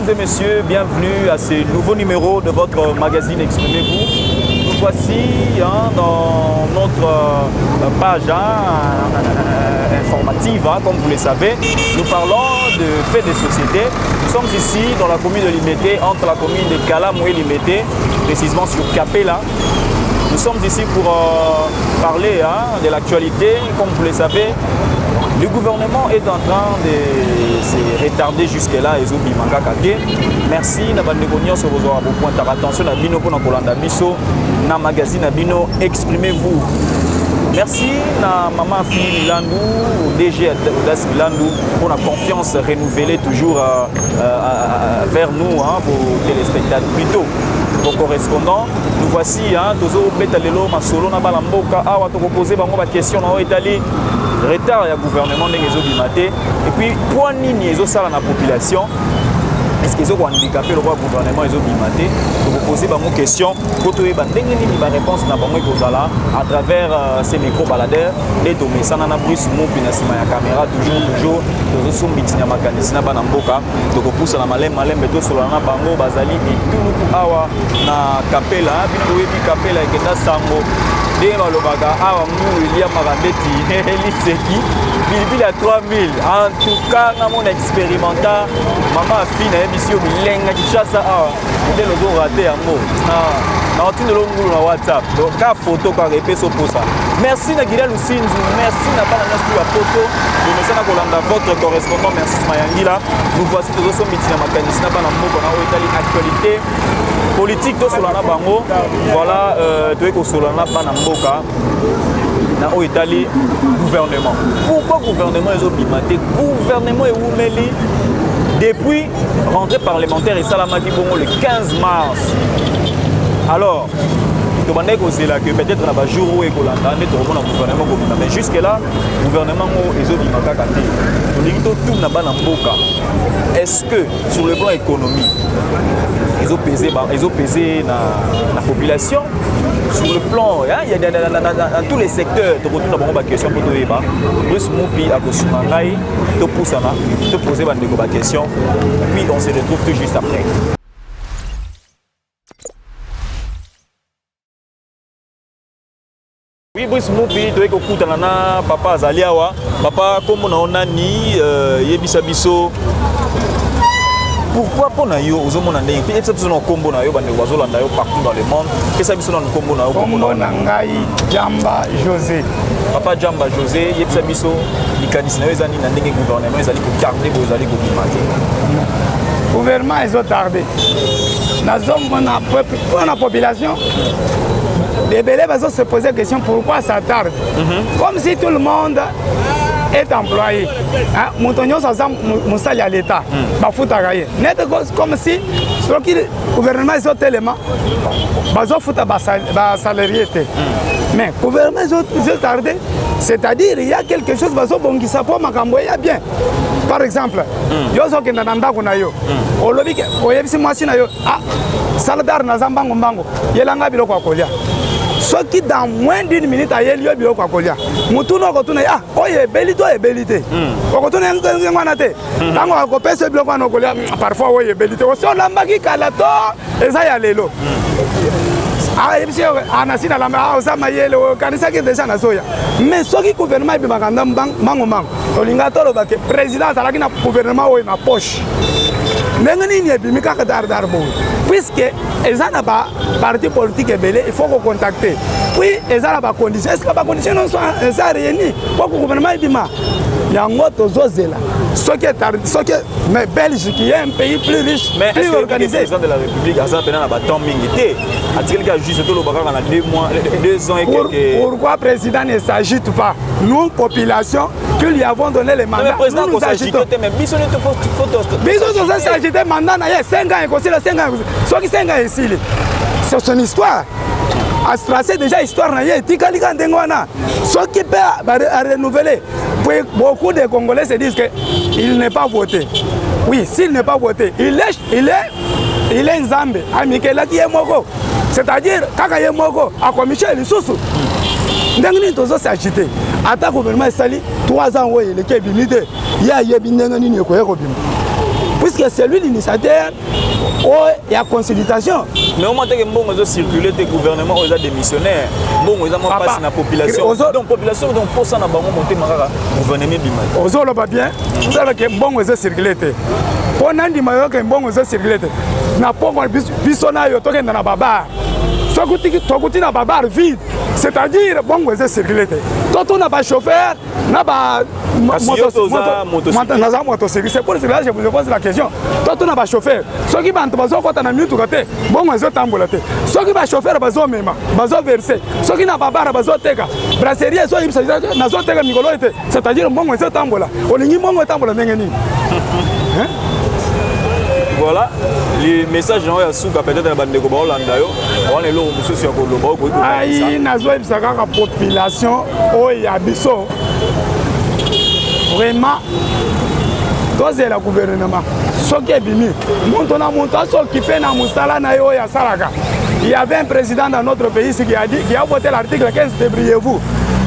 Mesdames et messieurs, bienvenue à ce nouveau numéro de votre magazine Exprimez-vous. Nous voici dans notre page informative, comme vous le savez. Nous parlons de faits de société. Nous sommes ici dans la commune de Limete, entre la commune de Kalamoué et Limete, précisément sur Capella. Nous sommes ici pour parler de l'actualité. Comme vous le savez, le gouvernement est en train de se retarder jusque-là. Merci. Attention à Bino pour na magazine à Bino. Exprimez-vous. Merci à Maman Fille Milandou, DG Audace Milandou, pour la confiance renouvelée toujours vers nous, vos téléspectateurs, plutôt vos correspondants. Nous voici, Tozo Betalelo, Masolo, Nabalamboka, Awa, Toko poser ma question dans l'Italie. Retard et gouvernement des Bimate. Et puis, point nini, ils ont ça dans la population. Est-ce qu'ils ont handicapé le gouvernement et les Bimate? Donc, vous posez une question. Pour trouver une réponse à travers ces micro-baladeurs. Et donc, ça n'a pas plus de caméra, toujours. Nous sommes en mécanisme na Mboka. Donc, vous poussez la malem, mais sur la bango, bazali, et tout le awa na Capella, Binoé, Capella, et Kenda Sambo. Dès que il y a Marabeti, il y a 3000. En tout cas, mon expérimental, maman fille, émission Bilenga qui chasse à il est le raté un mot. Na WhatsApp. Donc, la photo qui a répété pour ça. Merci Nagila Lucinzi, merci Nabalana sur la photo. Nous sommes à votre correspondant, merci Mayangila. Nous voici tous ensemble à Makanis, Nabana Moko, na Italie actualité politique to solana bango. Voilà, tu es ko solana bana Mboka. Na Italie gouvernement. Pourquoi gouvernement est obligatoire? Gouvernement est oumeli depuis rentrée parlementaire et Salamaki Bongo le 15 mars. Alors, que peut-être dans le jour où il y a un gouvernement, mais jusque-là, le gouvernement est est-ce que sur le plan économique, ils ont pesé la population? Sur le plan, il y a dans tous les secteurs, tu retournes à la question pour te dire, Bruce Moupi a Kosumangai, tu poses la question, puis on se retrouve tout juste après. Oui, Bruce Moupi, tu es au coup de papa Azaliawa, papa, comme on a ni Yebisa Biso. Pourquoi pour nous, aux hommes en Inde, et c'est un combo na yo, partout dans le monde, et ça biso dans le combo na yo, combo nangai, Jamba José. Papa Jamba José, et ça biso, les candidats ils ont dit gouvernement, ils allaient garder, ils allaient Le gouvernement ils ont tardé. La zone pour la population. Les bébés vont se poser la question pourquoi ça tarde. Comme si tout le monde est employé. Moutonio ça moussali à l'État. Bafutagaye. Net comme si le gouvernement est tellement bazofuta salarié. Mais le gouvernement est tardé. C'est-à-dire il y a quelque chose qui s'appelle Makamboya bien. Par exemple, yo soki nanda kuna yo. Olobike oyebisi mwasi na yo. Saladar na zambango mbango. Yelanga biloko akolia. Ce qui dans moins d'une minute a eu lieu bio kwa kolia. Mutuno ko tuna oye belito e belité. Ko tuna ngwana te. Tango ko pese bio kwa no kolia parfois oye belité. O so lambaki kala to eza ya lelo. Ebisi anasina lamba osama yelo kanisa ki déjà na soya. Mais ce qui gouvernement bi makanda mango mango. Olinga tolo ba ke président salaki na gouvernement o na poche. Ndengani ni ebimi kaka dar bo. Puisque ils ont pas parti politique belé, il faut qu'on contacte. Puis ils ont pas conditions. Est-ce que les conditions ne sont pas réunies pour que le gouvernement dise il y a un autre zozela. Ce qui est mais Belgique qui est un pays plus riche, mais plus organisé. Le président de la République a ça pendant la bataille militaire. A-t-il qu'à juste tout le bagage dans 2 mois, 2 ans et quelques. Pourquoi le président ne s'agite pas? Nous, population, que lui avons donné les mandats. Le président nous agitons. Mais Bisson ne faut Bisson ne s'agite pas mandat. Il y a 5 ans et aussi 5 ans. Ce qui 5 ans ici, c'est son histoire. À se tracer déjà l'histoire. Ce qui peut renouveler. Beaucoup de Congolais se disent qu'il n'est pas voté. Oui, s'il n'est pas voté, il est Nzambe. C'est-à-dire, quand il est Moko, à commission, il est sous. Ndengani tozo s'agiter. Ata gouvernement sali 3 ans ouais le kebimité. Ya yebindengani ne koyeko bim. Puis puisque c'est lui l'initiateur il y a consultation. Mais au moment où bon ils ont circulé le gouvernement ils ont démissionnaire bon ils ont passé la population donc population donc pour ça na bango monter makaka gouvernement bima ozo lo ba bien ça que bon ils ont circulé pour nandi mayo que bon ils ont circulé na pongo biso na yo tokenda na baba sokuti na baba vide c'est-à-dire bon ils ont circulé toto na ba chauffeur na ba motocycliste c'est pour cela que je vous pose la question toto na ba chauffeur soki bantu bazo kota na mitu kate bon ils ont tambola te soki ba chauffeur bazo mema bazo verser soki na baba bazo teka brasserie so ibisa na zo teka mikolo ete c'est-à-dire bon ils ont tambola olingi bon tambola ngeni hein. Voilà, les messages sont sous peut-être dans le Bandeko Baolanda. On est là au monsieur sur le Lobo. Aïe, nazoï la population, oh yabiso. Vraiment, c'est le gouvernement. Ce qui est bimi, montona montaso qui fait na musala na yo ya salaka. Il y avait un président dans notre pays qui a voté l'article 15, débrouillez-vous.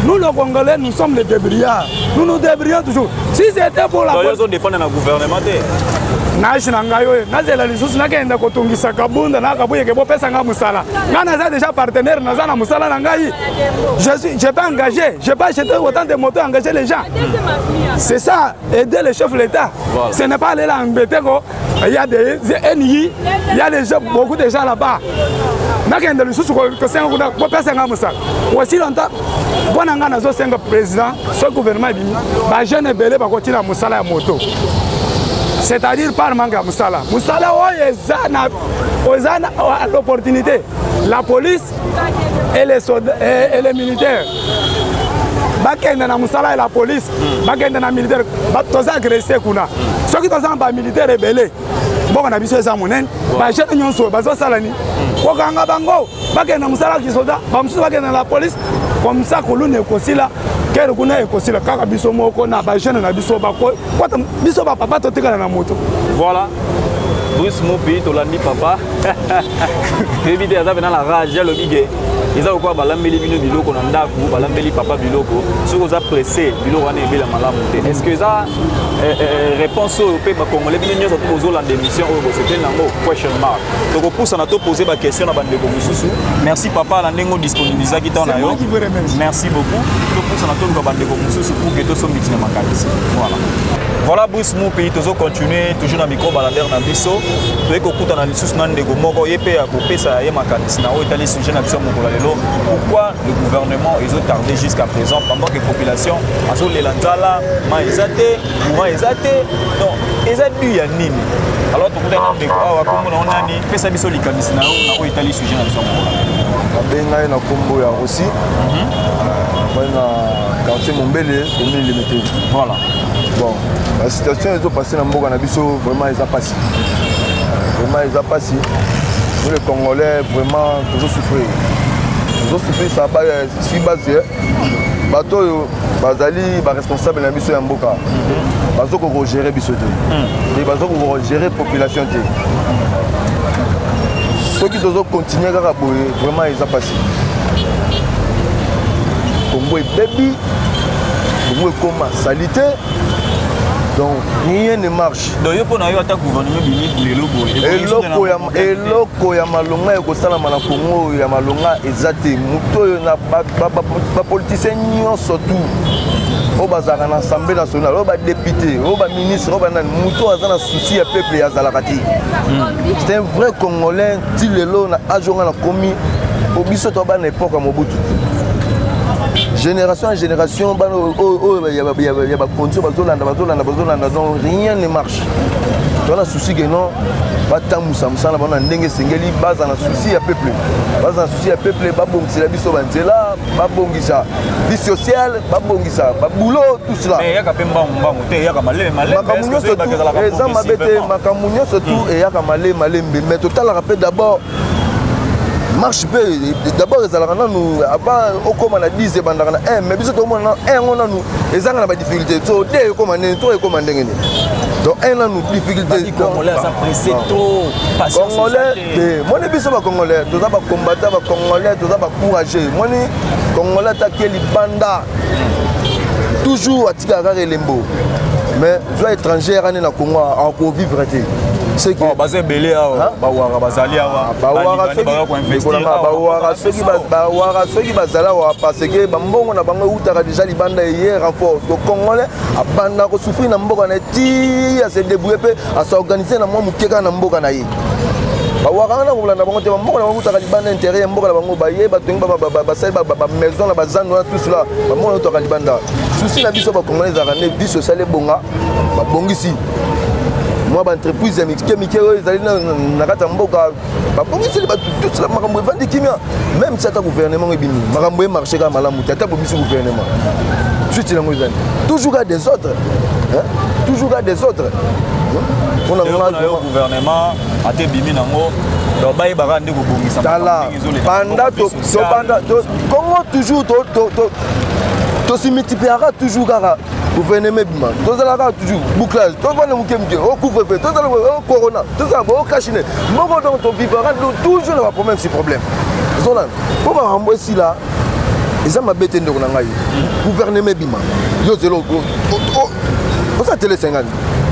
Nous, les Congolais, nous sommes les débrouillards. Nous nous débrouillons toujours. Si c'était pour la police... Ils dépendent du gouvernement. nazela lisusu nakenda kotungisa kabunda na kabuye ke bopesa nga musala nga naza déjà partenaire naza na musala na ngai j'ai pas engagé j'ai pas acheté autant de motos engager les gens c'est ça aider les chefs de l'État voilà. Ce n'est pas aller là embêter il y a des NI il y a des gens, beaucoup de gens là-bas nakenda lisusu ko senga kuna bopesa nga musala aussi longtemps bona nga nazo senga président ce gouvernement bimi ba jeune belé ba kotina musala ya moto. C'est-à-dire par manga Moussala. Moussala, a l'opportunité. La police et les soldats et les militaires. Bakenda na Moussala et la police. Bakenda na militaire. Tous agressés kuna. Ceux qui sont pas militaires rebelles. Bon, on a vu ça à Monen. Bachette nyonso, bazo salani. Kokanga bango. Bakenda Moussala qui soldats. Bamsou bakenda la police. Comme ça, Kolune Kosila. Quel qu'on a aussi le cas à Bissomo, qu'on a jeune à Bissoba, Bissoba papa, tu na moto. Voilà. Bruce Mopi, tu l'as dit papa. Éviter à dans la rage, le biguet. Ils ont quoi balambeli biloko na ndaku, balambeli papa biloko. Ce qu'on a pressé, biloko ane bela malamu. Est-ce que ça réponse au peuple congolais bien nous avons posé la démission au c'était nango question mark. Donc on pousse à te poser ma question na bande Mususu. Merci papa la ndengo disponibiliser qui t'en a yo. Merci beaucoup. Donc pousse à te bande Mususu pour que tout soit mitina makalisi. Voilà. Voilà Bruce Mopi, toujours continuer toujours dans micro balader na biso. Tu es kokuta na lisusu na ndeko moko yepe ya kopesa ye makalisi na o etali sujet na biso moko la lelo. Pourquoi le gouvernement ils ont tardé jusqu'à présent pendant que la population a sur les lanzala, ma ezate, courant ezate. Donc, ezate ya nini. Alors tout le monde ndeko awa kombo na onani pesa biso likanisi na o etali sujet na biso moko. Abenga na kombo ya aussi. Voilà, quartier Mombele, commune limitée. Voilà. Bon, la situation est passée dans Mboga Nabiso, vraiment ils ont passé. Vraiment ils ont passé. Nous les Congolais, vraiment, toujours souffrir. Toujours souffrir, ça va si basé. Bateau, Bazali, responsable de la mission Mboka. Bazo ko gérer biso te. Et bazo ko gérer population te. Ceux qui doivent continuer à vraiment ils ont passé. Congo est baby, Congo est comme salité, donc rien ne marche. Donc il faut que le gouvernement et loko ya malonga et kosala na Congo ya malonga ezate muto na ba politicien surtout au bazar en assemblée nationale au ba député au ba ministre au ba muto azana souci ya peuple ya zalakati. C'est un vrai Congolais tilelo na ajonga na komi au biso to ba na époque Mobutu. Génération en génération, il y a conditions, donc rien ne marche. Tu as un souci que non, pas tant moussa, on a un dengue singeli, base en souci à peuple. Base en souci à peuple, pas bon, c'est la vie sauvage là, pas bon, ça. Vie sociale, pas bon, ça. Pas boulot, tout cela. Mais il y a quand même bon, il y a quand même malé, malé, mais total rappel d'abord. Marche peu d'abord les alagana nous avant au comme on a dit c'est bandana mais biso to mona on a nous les angana ba difficulté so dé comme on to comme on ndengene donc on a nous difficulté congolais ça pressé trop patience congolais moi biso ba congolais to ba combattant ba congolais to ba courager moi ni congolais ta keli banda toujours atika ka lembo mais soit étranger rane na Congo en pour vivre c'est que basé belé bawara bazali awa bawara soki bazala wa parce que bambongo na bango utaka déjà libanda hier renfort au Congolais abanda ko souffrir na mboka na ti à se débrouiller pe à s'organiser na moi mukeka na mboka na ye bawara na ko na bango te mboka na bango utaka libanda intérieur mboka na bango baye batongi ba maison na bazando na tout cela bambongo utaka libanda souci na biso ba Congolais za rane vie sociale bonga ba bongisi moi entreprise mike ezali na kata mboka babongiseli bato tout cela makambo evandi kimia même si ata gouvernement ebimi makambo emarché kaka malamu te ata bomisi gouvernement suite nango ezali toujours à des autres toujours à des autres mpona gouvernement ate ebimi nango bayebaka nde kobongisa tala panda kongo toujours tosimultipliera toujours kaka gouvernement bima tozalaka toujours bouclage tovanda moke au couvre-feu tozala au corona tozala au cachine moko donc tovivra toujours na baproblème si problème zolanda mpo makambo esila eza mabe te ndeko na ngai gouvernement bima yo zelo oza tele 50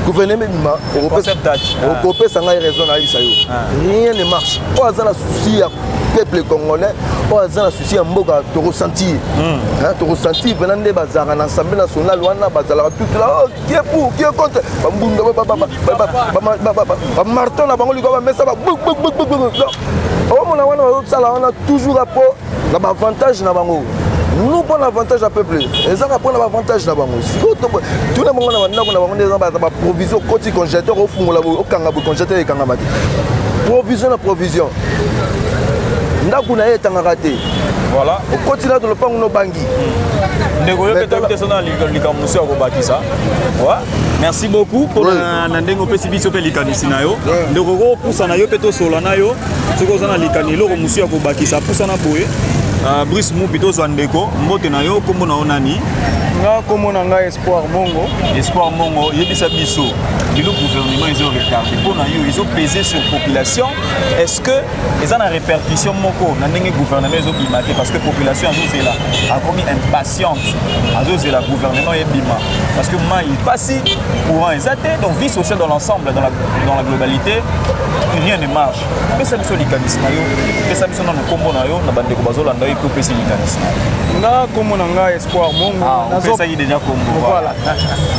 gouvernement bima okopesa ngai raison na yebisa yo rien ne marche oyo aza na souci ya peuple congolais oyo aza na souci ya mboka tokosentir tokosentir mpena nde bazalaka na assemblée nationale wana bazalaka tutula qui est pour qui est contre bambunda bamarton na bango likwa bamesa omona wana bazosala wana toujours apo na baavantage na bango nous prenons l'avantage à peuple. Les gens prennent l'avantage là-bas. Tout le monde a des provisions côté congélateur au fond au kangabo congélateur et kangamati. Provision la provision. Ndakuna est en raté. Voilà. Au côté là de le pan no bangi. Merci beaucoup pour nandengo pesibiso pe likanisi nayo. Ndoko pousa nayo peto sola nayo. Soko zana likanilo ko musu ya ko bakisa pousa na boye. Brice Moupito Zwandeko, mbote na yo kombo na onani nga kombo na nga Espoir Mongo. Espoir Mongo, yebisa biso le gouvernement ils ont retardé pour na yo ils ont pesé sur population. Est-ce que ils ont une répercussion moko na ndenge gouvernement ils ont bimaté parce que population azo là a commis impatiente azo la gouvernement et bima parce que moi il passe courant exacté donc vie sociale dans l'ensemble dans la globalité rien ne marche. Mais ça biso likanisi na yo, mais ça biso na kombo na yo na bande ko bazolanda yo ko pesi likanisi. Nga kombo na nga Espoir Mongo. Nazo ça y déjà kombo. Voilà.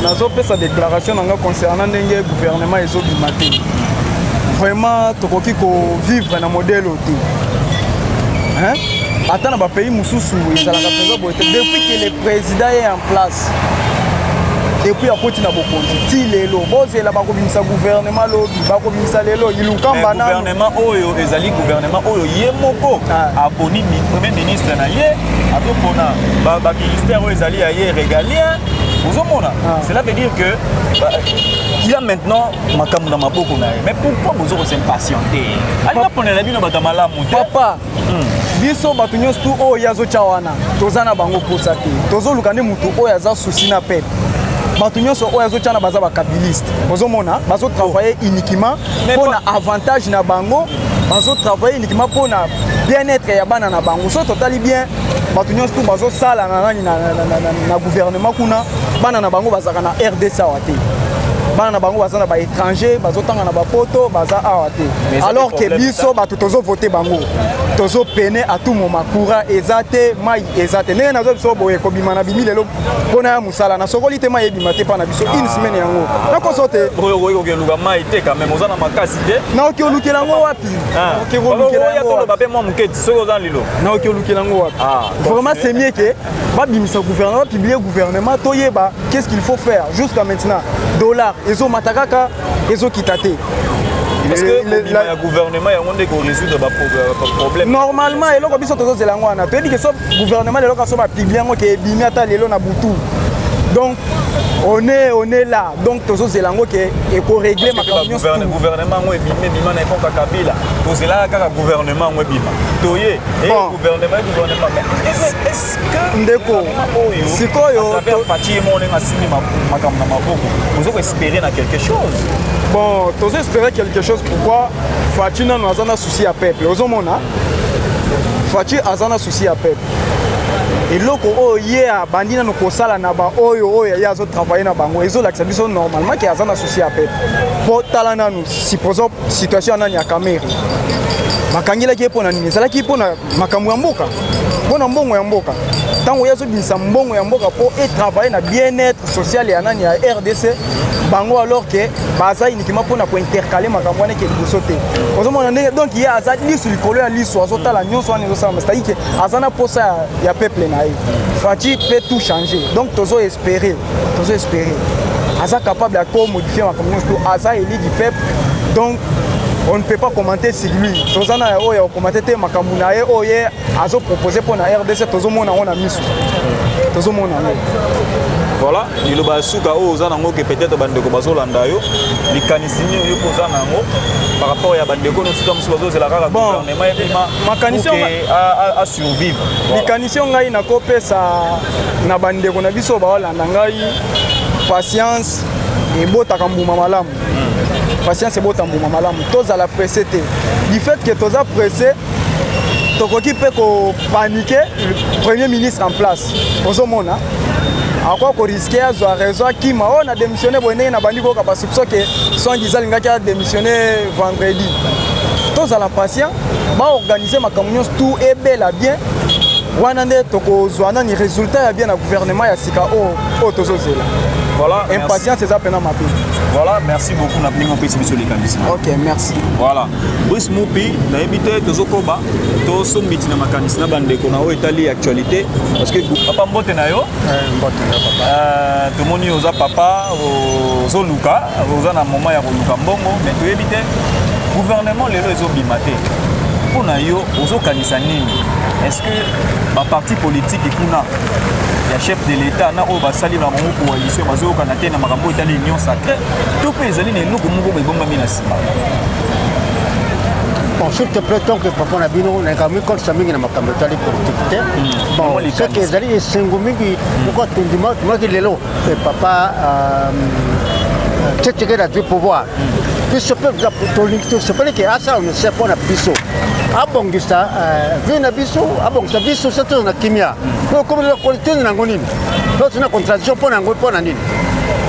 Nazo pesa déclaration na nga concernant ndenge gouvernement ezobimaté. Vraiment tokoki ko vivre na modèle auto. Hein? Attends na pays mususu ezalaka penza boye depuis que le président est en place. Depuis à côté na bokonzi ti lelo bozela bakobimisa gouvernement lobi bakobimisa lelo ilukamba na gouvernement oyo ezali gouvernement oyo ye moko aboni premier ministre na ye azopona ba ministère oyo ezali aye régalien ozomona cela veut dire que il y a maintenant makambo na maboko na ye mais pourquoi vous ose s'impatienter alina pona la bino batamalamu papa biso batu nyonso tu oyo azocha wana tozana bango posa te tozoluka nde mutu oyo aza souci na peuple bato nyonso oyo azotiana baza bakabiliste bozomona bazotravaille uniquement mpona avantage na bango bazotravaille uniquement mpona bien-être ya bana na bango so totali bien bato nyonso tu bazosala na nani na gouvernement kuna bana na bango bazalaka na RDC awa te bana na bango baza na baétranger bazotanga na bapoto baza awa te alors que biso bato tozovote bango tozopene à tout moment courant eza te mai eza te ndenge nazo biso boye kobima na bimi lelo mpona ya mosala na sokoli te mai ebima te mpa na biso une semaine yango nakoso te okeluka mai te quand même oza na makasi te naoki olukela yango wapi bape mwa moketi soki oza lilo naoki olukela yango wapi vraiment c'est mieux que babimisa gouvernement bapublier gouvernement toyeba qu'est-ce qu'il faut faire jusqu'à maintenant dollar ezomata kaka ezokita te. Est-ce que le gouvernement a résoudre le problème? Normalement, il y a des choses qui sont le gouvernement qui est là. Donc, on est là. Donc, tous les gens qui ont réglé ma question. Le gouvernement est bimé, n'est pas Kabila. Tous là, le gouvernement est bimé. Toye, et le gouvernement est-ce que Ndeko, si quoi vous avez espéré quelque chose? Bon, tous espérer quelque chose. Pourquoi Fachi n'a pas de souci à peuple. Fachi a un souci à peuple. eloko oyo ye abandi nano kosala na baoyo ye azotravaille na bango ezolakisa biso normalement ke aza na souci ya pepe mpo tala nanu supposons situation nani ya Camere bakangelaki ye mpo na nini ezalaki mpo na makambo ya mboka mpo na mbongo ya mboka ntango ye azobimisa mbongo ya mboka mpo etravaille na bien-être social ya nani ya RDC bango alors que baza uniquement mpo na kointercale makambo wana eke liboso te ozomona ndenge donc ye aza lisu likolo ya lisu azotala nyonso wana ezosalama c'est-à-dire ke aza na posa ya peuple na ye Faci peut tout changer donc tozo espérer aza capable ya komodifier makambo nyonso to aza élu du peuple donc on ne peut pas commenter sur lui. Tozana oyo commenter te makambo na ye oyo azo proposer pour na RDC tozomona on a misu. Tozomona. Voilà, il ba suka o ozana ngo que peut-être bandeko bazolanda yo, likanisi yo kozana ngo par rapport ya bandeko no suka musu bazo la kaka gouvernement et makanisi à survivre. Likanisi ngai na kopesa na bandeko na biso ba olanda ngai patience et botaka mbuma malamu. Patience et bota mbuma malamu toza la pressé te du fait que toza pressé tokoki pe ko paniquer le premier ministre en place ozomona akwa ko risquer azwa raison kima on a démissionné bonne na bandi ko ka parce que son disant ngaki a démissionné vendredi toza la patient ba organiser makambo tout est bel et bien wana nde tokozwa na ni résultat ya bien na gouvernement ya sika o tozozela. Voilà, impatience c'est ça pena mapi. Voilà, merci beaucoup na pingo pesi biso les candidats. OK, merci. Voilà. Brice Moupi na ebité tozokoba to sombiti na makanisi na bandeko na o etali actualité parce que papa mbote na yo mbote na papa to moni oza papa ozoluka oza na moment ya koluka mbongo mais to ebité gouvernement lelo ezobimate pona yo ozokanisa nini est-ce que ba parti politique kuna ya chef de l'État na o basali na mongo coalition bazo kana te na makambo etali union sacrée to pe ezali na eloko moko ebomba mina sima. Bon, s'il te plaît, tant que papa na bino na kami kon samingi na makambo etali politique. Bon, ce que ezali esengomingi pourquoi tundima tumaki lelo papa tete la du pouvoir. Biso pe to sepeli ke asa on sait pas na biso. Abongisa vina biso abongisa biso seto na kimia. Ko comme la qualité na ngoni. To tuna contradiction pona ngoi pona nini.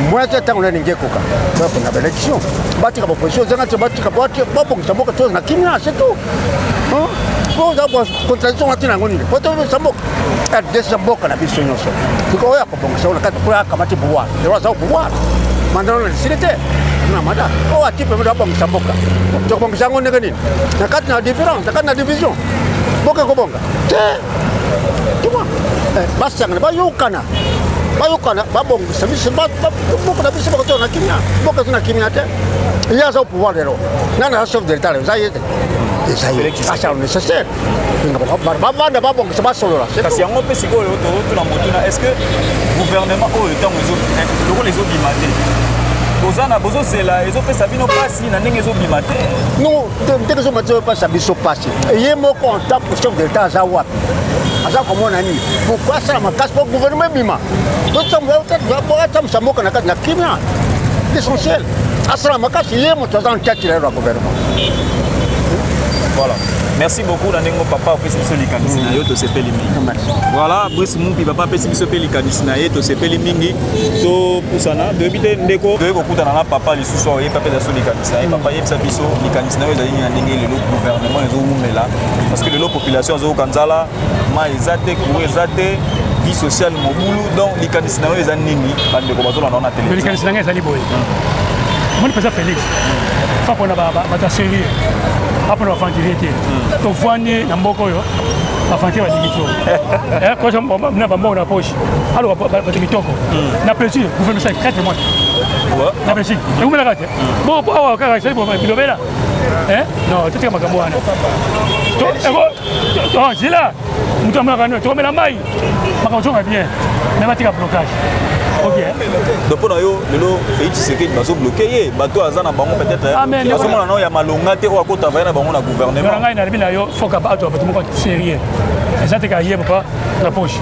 Moi je tango na ngeko ka. Donc na élection. Batika ba position zanga te batika babongisa moko to na kimia c'est tout. Hein? Ko za ba contradiction atina ngoni. Po to sambo RDC boka na biso nyonso. Ko ya ko bongisa na kati ko kamati pouvoir. Le wa za pouvoir. Mandalo na silete. Na mada o atipe mdo bongisa mboka to bongisa ngone ngani na kati na différence na kati na division boka ko bonga te tuma basanga ba yokana ba bongisa biso ba boka na biso ba to na kimia boka na kimia te il y a au pouvoir de l'eau na chef de l'État ça y est ça y est ça nécessaire ba bongisa ba solo là c'est parce que yango pe siko to na motuna est-ce que gouvernement o etango les autres bimate Bozana bozo c'est là ils ont fait ça bino passi na ndenge zo bimate non ndenge zo mato pas ça biso passi et moko en tant que chef de l'État za wapi aza comme on a dit pourquoi ça ma casse pour gouvernement bima tout ça va peut-être va pas ça moko na na kimia l'essentiel asra ma casse il est mon dans le tête le gouvernement. Voilà. Merci beaucoup Nanengo papa pesi biso likanisi na yo to sepeli mingi. Voilà, Brice Moupi papa pesi biso pe likanisi na ye to sepeli mingi to pusana de bité ndeko de kokutana na papa lisusu oye papa da so likanisi na ye papa yebisa biso likanisi na yo ezali na ndenge le gouvernement ezomumela parce que le population zo kanzala ma ezate ku ezate vie sociale mobulu donc likanisi na yo ezali nini bandeko bazola na télé. Likanisi na ezali boye. Mon président Félix. Fa pona ba sérieux. Après la fantilité to voigner na mboko yo la fantilité va digito ko na bambo na poche alors ba mitoko na plaisir gouvernement ça 4 mois na plaisir et vous me la gâte bon pour ka c'est bon bilobela non tout comme makambo wana to zila mutu mara no to mela mai makambo zonga bien mais va tika blocage. OK. Donc pour yo lelo Félix Tshisekedi bazo bloquer bato azana bango peut-être parce que mona no ya malonga te o ko travailler na bango na gouvernement. Ngai na bina yo foka bato bato moko sérieux. Ezate ka yé papa la poche.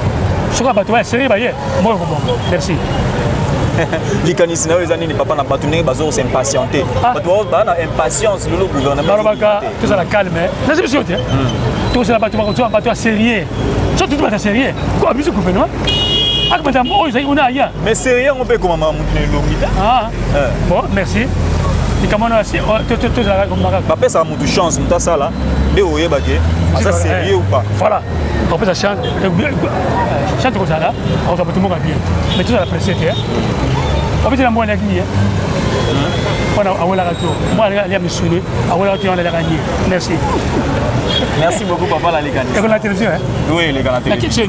Soka bato sérieux ba yé. Moi ko bon. Merci. likanisi na les années papa na bato ndenge bazo s'impatienter bato ba na impatience le gouvernement tout ça la calme mais c'est sûr tout ça bato sérieux surtout bato sérieux quoi abuse gouvernement mais sérieux on peut comment l'omita bon merci papa ça a de chance muta ça là mais oye baké ça sérieux ou pas voilà on peut ça chante comme ça là on va tout le monde bien mais tout ça la pression on peut la moine qui on a la radio moi elle a me sonné on a la gagné merci beaucoup papa la Ligani et la télévision oui les gars la télévision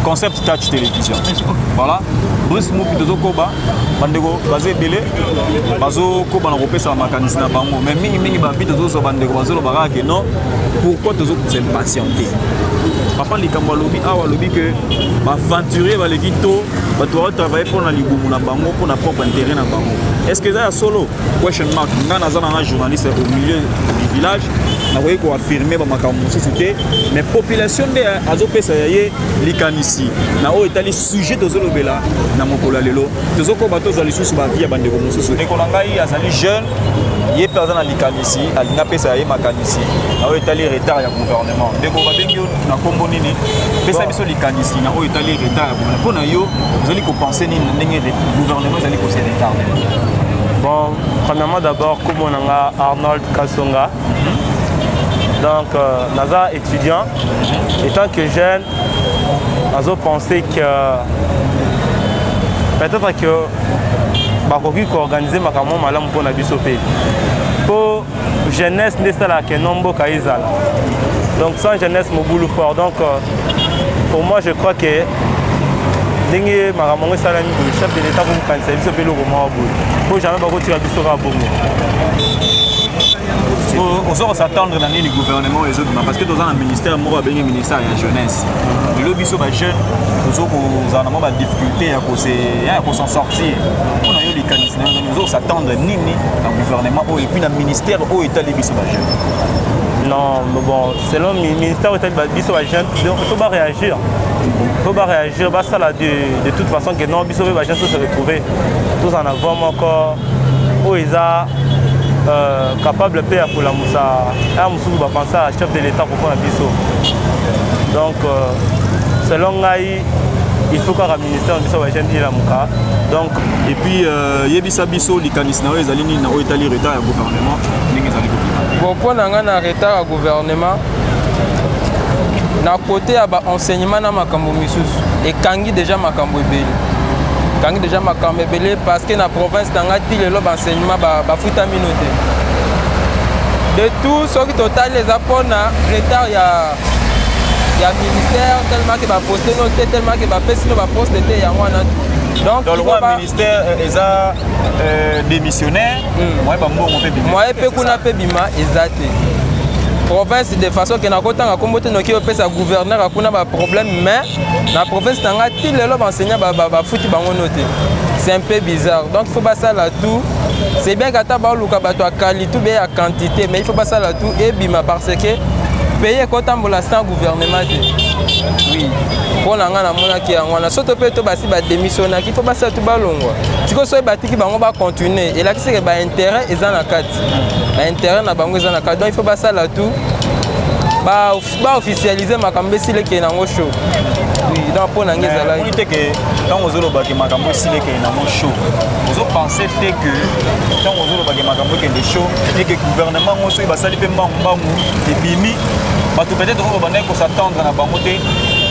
concept touch télévision voilà Bruce Mupi tozo koba bandeko bazé belé bazo koba na kopesa makanisi na bango mais mingi ba vite tozo so bandeko bazo lobaka que non pourquoi tozo s'impatienter papa likambo lobi awa lobi que aventurier ba lekito ba to travailler pour na ligumu na bango pour na propre intérêt na bango est-ce que ça solo question mark ngana za na journaliste au milieu du village na voyé ko affirmer ba makambo société mais population de azo pesa yaye likanisi na o etali sujet tozo lobela na mokolo lelo tozo ko bato za lisusu ba via bandeko mususu e ko ngai azali jeune ye personne na likanisi alinga pesa yaye makanisi na o etali retard ya gouvernement ndeko ba bengi na kombo nini pesa biso likanisi na o etali retard ya gouvernement pona yo zali ko penser ni ndenge de gouvernement zali ko se retard. Bon, premièrement d'abord comme on a Arnold Kasonga. Donc, Naza étudiant, étant que jeune, Nazo pensé que peut-être que Bakoki ko organiser makamon malam pour nabiso pays. Pour jeunesse n'est là que nombo kaizal. Donc sans jeunesse mon boulot fort. Donc pour moi je crois que ndenge makamon salami le chef de l'état pour kanisa biso pelo ko mo boulot. Pour jamais bakoti la biso ka bongo. On s'attendre dans les gouvernements et autres parce que dans un ministère moi bien ministère de la jeunesse le biso ba jeune nous avons des difficultés à s'en sortir on a eu les candidats nous s'attendre ni dans le gouvernement et puis dans le ministère où est les biso ba jeune non mais bon selon le ministère où est les biso ba jeune donc il faut pas réagir bah ça là de toute façon que non biso ba jeune se retrouver tous en avant encore où ils a capable de payer pour la Moussa. On va penser à chef de l'État pour la biso. Donc, selon Ngaï, il faut qu'un ministère de la Mouka. Donc, et puis, Yebisa Biso, les candidats, ils allaient dans l'Italie, retard au gouvernement. Bon, pour un retard au gouvernement, na côté à enseignement na makambo misusu et kangi déjà makambo ebele. Kangi déjà makambo ebele parce que na province tanga ti le lob enseignement ba futa minoté. De tout ce qui total les apports na retard ya ministère tellement que ba poster noté tellement que ba pesi no ba poster té ya wana. Donc dans le roi ministère eza démissionnaire moi ba mo pe bima. Moi pe kuna pe bima ezate. Province de façon que na kotanga kombote no ki opesa gouverneur akuna ba problème mais na province tanga ti le lob enseignant ba futi bango noté. C'est un peu bizarre. Donc il faut pas ça là tout. C'est bien qu'à ba luka ba to qualité bien à quantité mais il faut pas ça là tout et bima parce que payer kotambola sans gouvernement. Oui. Pour la ngana mona ki ngana soto pe to basi ba démissionner qu'il faut pas ça tout balongwa. Tiko so batiki bango ba continuer et là qui c'est ba intérêt eza na kati. Ba intérêt na bango eza na kati. Donc il faut pas ça là tout. Ba officialiser makambe sile ke nango show. Oui, donc pour nangé za là. Vous dites que quand vous olo ba ke makambe sile ke nango show. Vous pensez que quand vous olo ba ke makambe ke de show et que gouvernement ngo so ba sali pe mbambu et bimi ba to peut-être on va s'attendre na bango te.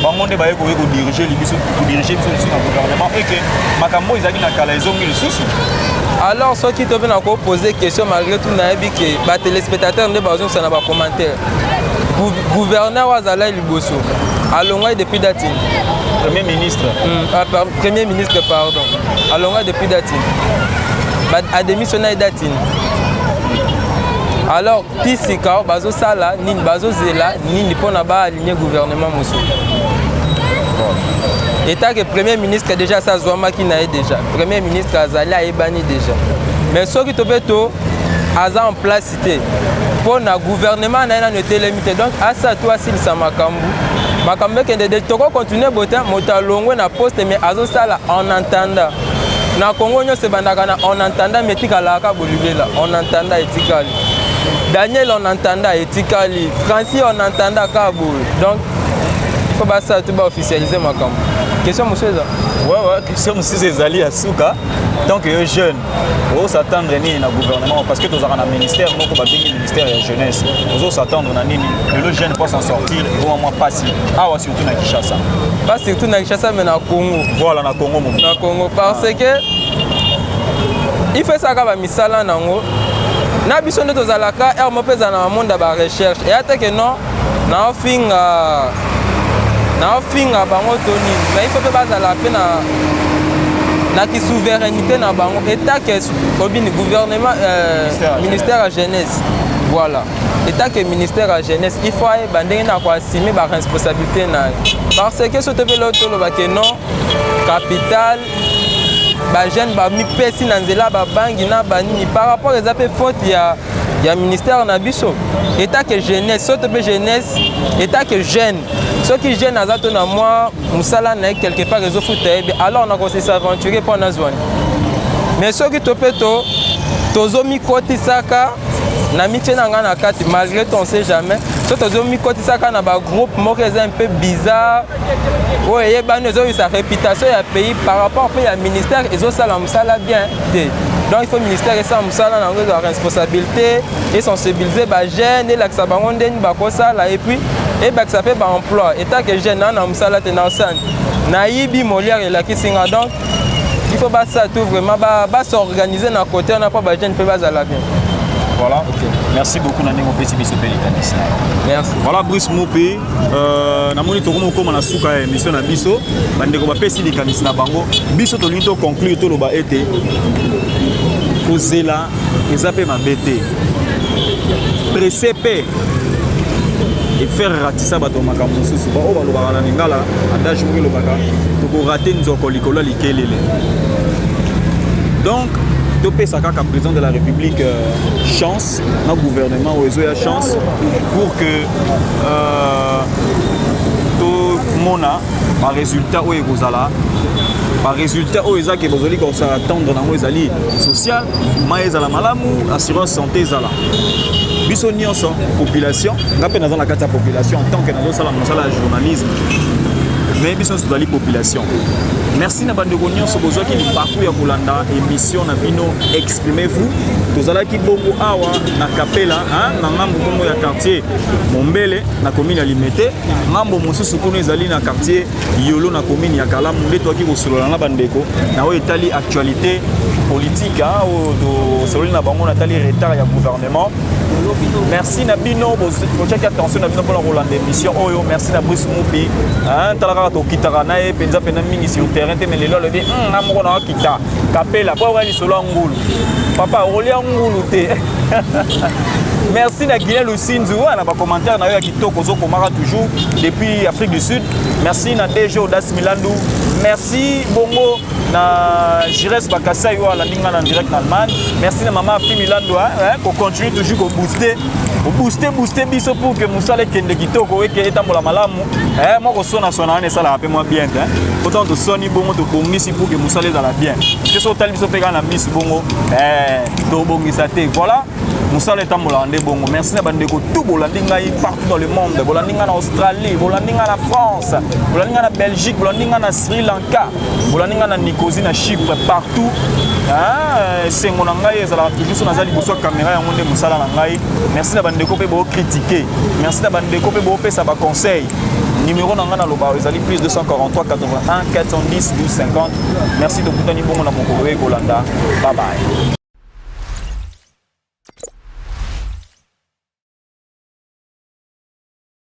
Bango nde ba yeko diriger libiso pour diriger biso sur le gouvernement et que makambo izaki na kala ezongi le souci. Alors ceux qui te viennent encore poser question malgré tout na yebi que ba téléspectateurs nde bazon ça na ba commentaire. Gouverneur Wazala Liboso, Alonga depuis Datine. Premier ministre. Premier ministre, pardon. Alonga depuis Datine. A démissionné Datine. Alors, Tisika, Bazo Sala, Nin Bazo Zela, Nin Pona ba aligné gouvernement Moussou. État que Premier ministre déjà ça Zouama qui n'a déjà. Premier ministre Azali Ebani déjà. Mais ceux qui te veulent Aza en place cité. Pour le gouvernement n'a été limité. Donc, à ça, toi, si ça makambu. Makambu qui est de toko continuer botin, motalongo na poste mais azo sala en entendant. na Congo nyonso ebandaka na on entendant metikalaka bolubela on entendant etikali Daniel on entendant etikali Francis on entendant kabul donc il faut basa tout ba officialiser makambo question monsieur ça ouais question monsieur ezali ya suka tant que jeune on s'attendre ni na gouvernement parce que tous avons un ministère moko ba bengi ministère ya jeunesse on s'attendre na nini le jeune peut s'en sortir au moins passer awa surtout na Kinshasa pas surtout na Kinshasa mais na Congo voilà na Congo na Congo parce que il fait ça ka misala nango na biso nde tozalaka er mopeza na monde ba recherche et ate que non na finga bango toni mais il faut pas bazala pe na ki souveraineté na bango état que obini gouvernement ministère à jeunesse voilà état que ministère à jeunesse il faut ay bandenge na ko assumer ba responsabilité na parce que ce te velo to lo ba que non capital ba jeune ba mi pesi na nzela ba bangi na banini par rapport aux appels faute ya ministère na biso état que jeunesse sote pe jeunesse état que jeune ceux qui jeune azato na moi musala na quelque part réseau foot alors on a commencé à s'aventurer pendant zone mais ceux qui topeto tozomi koti saka na mitie na ngana kati malgré on sait jamais ceux tozomi koti saka na ba groupe moko un peu bizarre ouais yebano zo sa réputation ya pays par rapport au ya ministère ezo sala musala bien donc il faut ministère et ça musala na ngo de responsabilité et sensibiliser ba jeune et l'accès bango ndeni ba kosala et puis et ba ça fait ba emploi état que jeune na musala te na san na yibi molière et la kisinga donc il faut pas ça tout vraiment ba s'organiser na côté on a pas ba jeune peut bazala bien. Voilà, okay. Merci beaucoup Nani Mopé Biso Pélicanis. Merci. Voilà Bruce Mopé, namoni tokomo koma na suka émission na biso, bandeko ba pesi likanis na bango. Biso to lito conclure to loba été. Kozela ezape mabete. Précépé et faire ratissa bato makambo susu ba o ba loba na ngala adage mo lobaka to ko rater nzoko likola likelele. Donc Topé Sakaka, président de la République, chance, notre gouvernement, au a chance pour que tout le monde a un résultat où il par résultat où il y a qu'on s'attendre dans les alliés social, maïs à la malamu, assurance santé zala. Biso nyonso population, ngape dans la carte population en tant que dans la journalisme. Mais biso sur la population. Merci na bande gonion so besoin qui parcours ya kolanda émission na bino exprimez-vous tozala ki bongo awa na kapela na ngambo bongo ya quartier Mombele na commune ya Limete ngambo mosusu kuno ezali na quartier Yolo na commune ya Kalamu nde toki kosolola na bandeko na o etali actualité politique o sololi na bango na tali retard ya gouvernement. Merci na bino pour checker attention na bino pour la Rolande émission oyo merci na Bruce Moupi talaka to kitara na e penza pena mingi sur terrain te mais lelo le dit na moko na kita kapela po wali solo ngulu papa olia ngulu te. Merci na Guinée Lusinzu na ba commentaire na yo ya kitoko zo komara toujours depuis Afrique du Sud. Merci na DG Odas Milandu. Merci bongo na Jires Bakassa yo la ninga en direct en Allemagne. Merci na maman Fi Milandu pour continuer toujours ko booster biso pour que musale kende kitoko et que etambola malamu moko sona ne sala pe moi bien autant de soni bongo to bongisi pour que musale za la bien. Que so tal biso pega na miss bongo to bongisa te. Voilà. Musale etambola ande bongo. Merci na bandeko tout bolandinga partout dans le monde. Bolandinga na Australie, bolandinga na France, bolandinga na Belgique, bolandinga na Sri Lanka, bolandinga na Nicosie na Chypre partout. Sengo na ngai ezala toujours sur nazali boso caméra ya monde musala na ngai. Merci na bandeko pe bo critiquer. Merci na bandeko pe bo pesa ba conseil. Numéro na ngana loba ezali plus 243 81 410 12 50. Merci de kutani bongo na mokolo e Kolanda. Bye bye.